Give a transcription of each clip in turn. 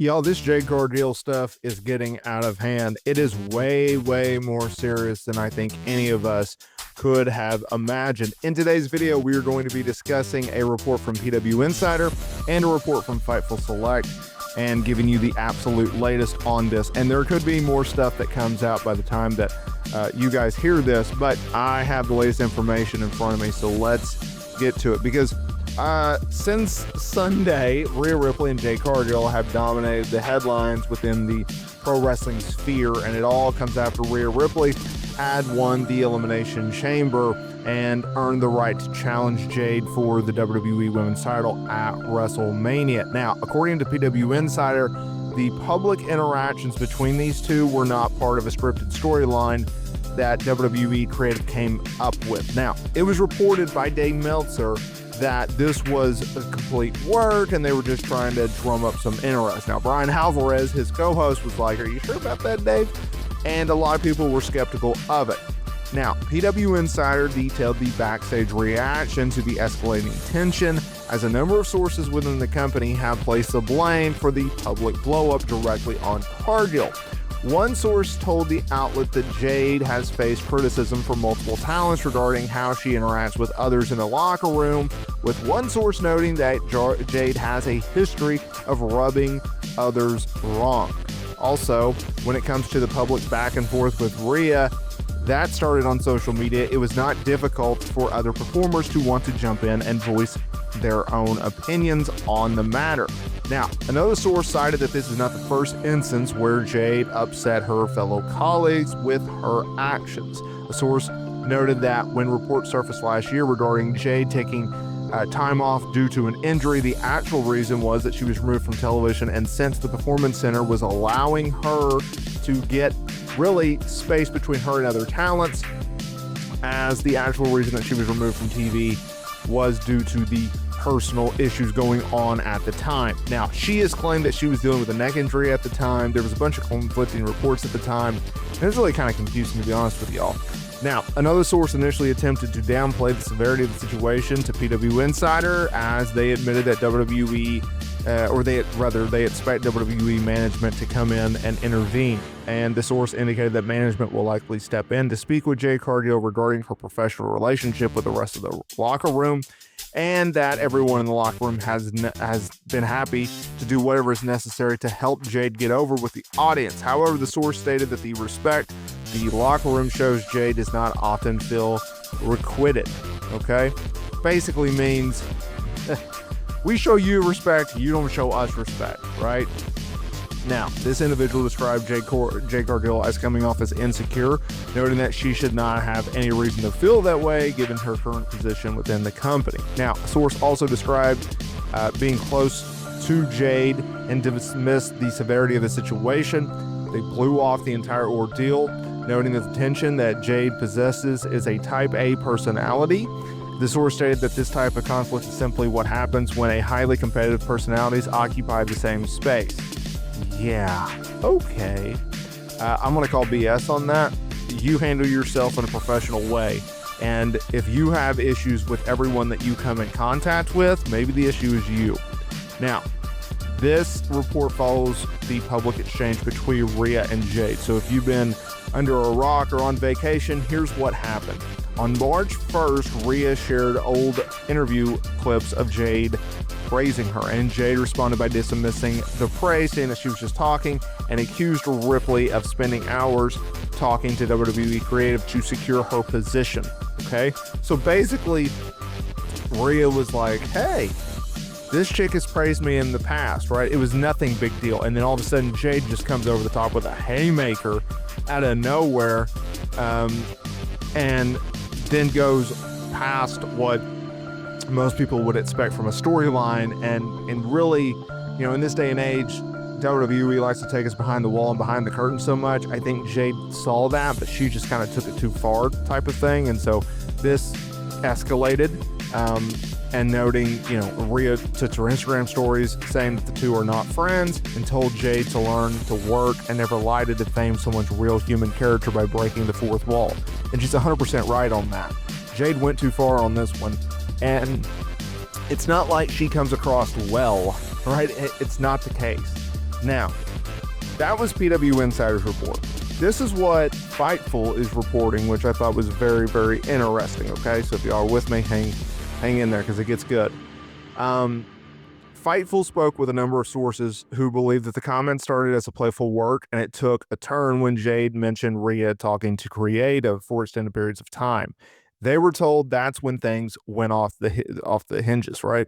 Y'all, this Jade Cargill stuff is getting out of hand. It is way, way more serious than I think any of us could have imagined. In today's video, we are going to be discussing a report from PW Insider and a report from Fightful Select and giving you the absolute latest on this. And there could be more stuff that comes out by the time that you guys hear this, but I have the latest information in front of me, so let's get to it. Because since Sunday, Rhea Ripley and Jade Cargill have dominated the headlines within the pro wrestling sphere, and it all comes after Rhea Ripley had won the Elimination Chamber and earned the right to challenge Jade for the WWE Women's title at WrestleMania. Now, according to PW Insider, the public interactions between these two were not part of a scripted storyline that WWE creative came up with. Now, it was reported by Dave Meltzer that this was a complete work and they were just trying to drum up some interest. Now, Brian Alvarez, his co-host, was like, "Are you sure about that, Dave?" And a lot of people were skeptical of it. Now, PW Insider detailed the backstage reaction to the escalating tension, as a number of sources within the company have placed the blame for the public blow-up directly on Cargill. One source told the outlet that Jade has faced criticism from multiple talents regarding how she interacts with others in the locker room, with one source noting that Jade has a history of rubbing others wrong. Also, when it comes to the public back and forth with Rhea, that started on social media. It was not difficult for other performers to want to jump in and voice their own opinions on the matter. Now, another source cited that this is not the first instance where Jade upset her fellow colleagues with her actions. A source noted that when reports surfaced last year regarding Jade taking time off due to an injury, the actual reason was that she was removed from television, and since the Performance Center was allowing her to get really space between her and other talents, as the actual reason that she was removed from TV was due to the personal issues going on at the time. Now, she has claimed that she was dealing with a neck injury at the time. There was a bunch of conflicting reports at the time. It was really kind of confusing, to be honest with y'all. Now, another source initially attempted to downplay the severity of the situation to PW Insider, as they admitted that they expect WWE management to come in and intervene. And the source indicated that management will likely step in to speak with Jade Cargill regarding her professional relationship with the rest of the locker room, and that everyone in the locker room has been happy to do whatever is necessary to help Jade get over with the audience. However, the source stated that the respect the locker room shows Jade does not often feel requited. Okay? Basically means we show you respect, you don't show us respect, right? Now, this individual described Jade Cargill as coming off as insecure, noting that she should not have any reason to feel that way given her current position within the company. Now, a source also described being close to Jade and dismissed the severity of the situation. They blew off the entire ordeal, noting that the tension that Jade possesses is a type A personality. The source stated that this type of conflict is simply what happens when a highly competitive personalities occupy the same space. Yeah, okay. I'm going to call BS on that. You handle yourself in a professional way. And if you have issues with everyone that you come in contact with, maybe the issue is you. Now, this report follows the public exchange between Rhea and Jade. So if you've been under a rock or on vacation, here's what happened. On March 1st, Rhea shared old interview clips of Jade praising her, and Jade responded by dismissing the praise, saying that she was just talking, and accused Ripley of spending hours talking to WWE creative to secure her position. Okay? So basically, Rhea was like, hey, this chick has praised me in the past, right? It was nothing big deal. And then all of a sudden, Jade just comes over the top with a haymaker out of nowhere, and then goes past what most people would expect from a storyline. And really, you know, in this day and age, WWE likes to take us behind the wall and behind the curtain so much. I think Jade saw that, but she just kind of took it too far type of thing. And so this escalated, and noting, you know, Rhea took her Instagram stories saying that the two are not friends and told Jade to learn to work and never lie to defame someone's real human character by breaking the fourth wall. And she's 100% right on that. Jade went too far on this one. And it's not like she comes across well, right? It's not the case. Now, that was PW Insider's report. This is what Fightful is reporting, which I thought was very, very interesting. Okay, so if y'all are with me, hang in there because it gets good. Fightful spoke with a number of sources who believe that the comment started as a playful work, and it took a turn when Jade mentioned Rhea talking to Creative for extended periods of time. They were told that's when things went off the hinges, right?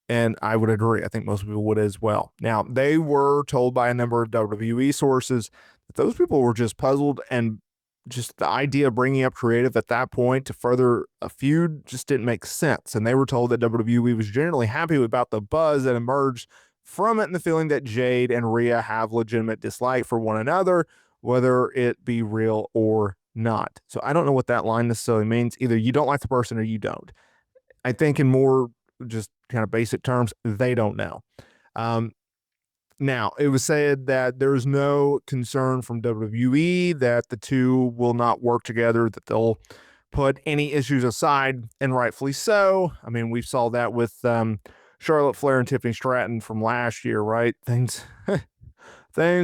And I would agree. I think most people would as well. Now, they were told by a number of WWE sources that those people were just puzzled, and just the idea of bringing up Creative at that point to further a feud just didn't make sense. And they were told that WWE was generally happy about the buzz that emerged from it and the feeling that Jade and Rhea have legitimate dislike for one another, whether it be real or not. So I don't know what that line necessarily means. Either you don't like the person or you don't. I think in more just kind of basic terms, they don't know. Now, it was said that there is no concern from WWE that the two will not work together, that they'll put any issues aside, and rightfully so. I mean, we saw that with Charlotte Flair and Tiffany Stratton from last year, right? Things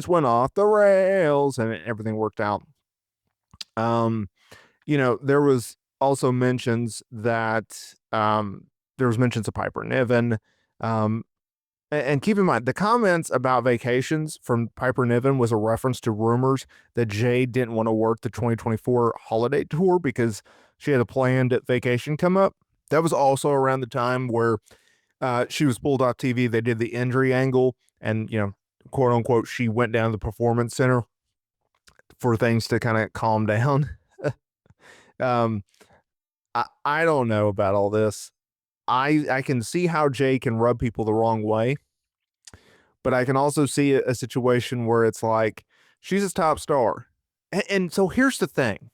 went off the rails and everything worked out. There was also mentions that there was mentions of Piper Niven. And keep in mind, the comments about vacations from Piper Niven was a reference to rumors that Jade didn't want to work the 2024 holiday tour because she had a planned vacation come up. That was also around the time where she was pulled off TV. They did the injury angle, and, quote unquote, she went down to the performance center for things to kind of calm down. I don't know about all this. I can see how Jay can rub people the wrong way, but I can also see a situation where it's like she's a top star. And so here's the thing.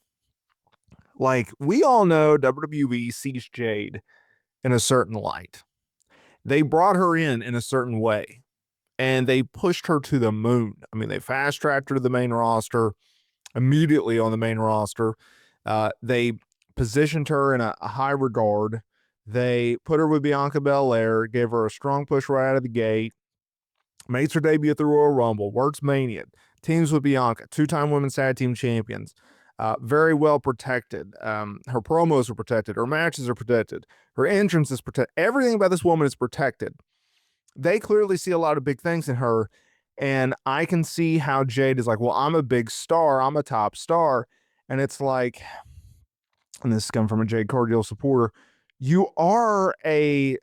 Like, we all know WWE sees Jade in a certain light. They brought her in a certain way, and they pushed her to the moon. I mean, they fast-tracked her to the main roster, immediately on the main roster. They positioned her in a high regard. They put her with Bianca Belair, gave her a strong push right out of the gate, makes her debut at the Royal Rumble, works Mania, teams with Bianca, two-time women's tag team champions, very well protected. Her promos are protected. Her matches are protected. Her entrance is protected. Everything about this woman is protected. They clearly see a lot of big things in her, and I can see how Jade is like, well, I'm a big star. I'm a top star. And it's like, and this is coming from a Jade Cargill supporter, you are you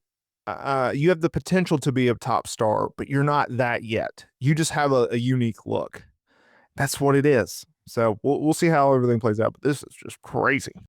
have the potential to be a top star, but you're not that yet. You just have a unique look. That's what it is. So we'll see how everything plays out, but this is just crazy.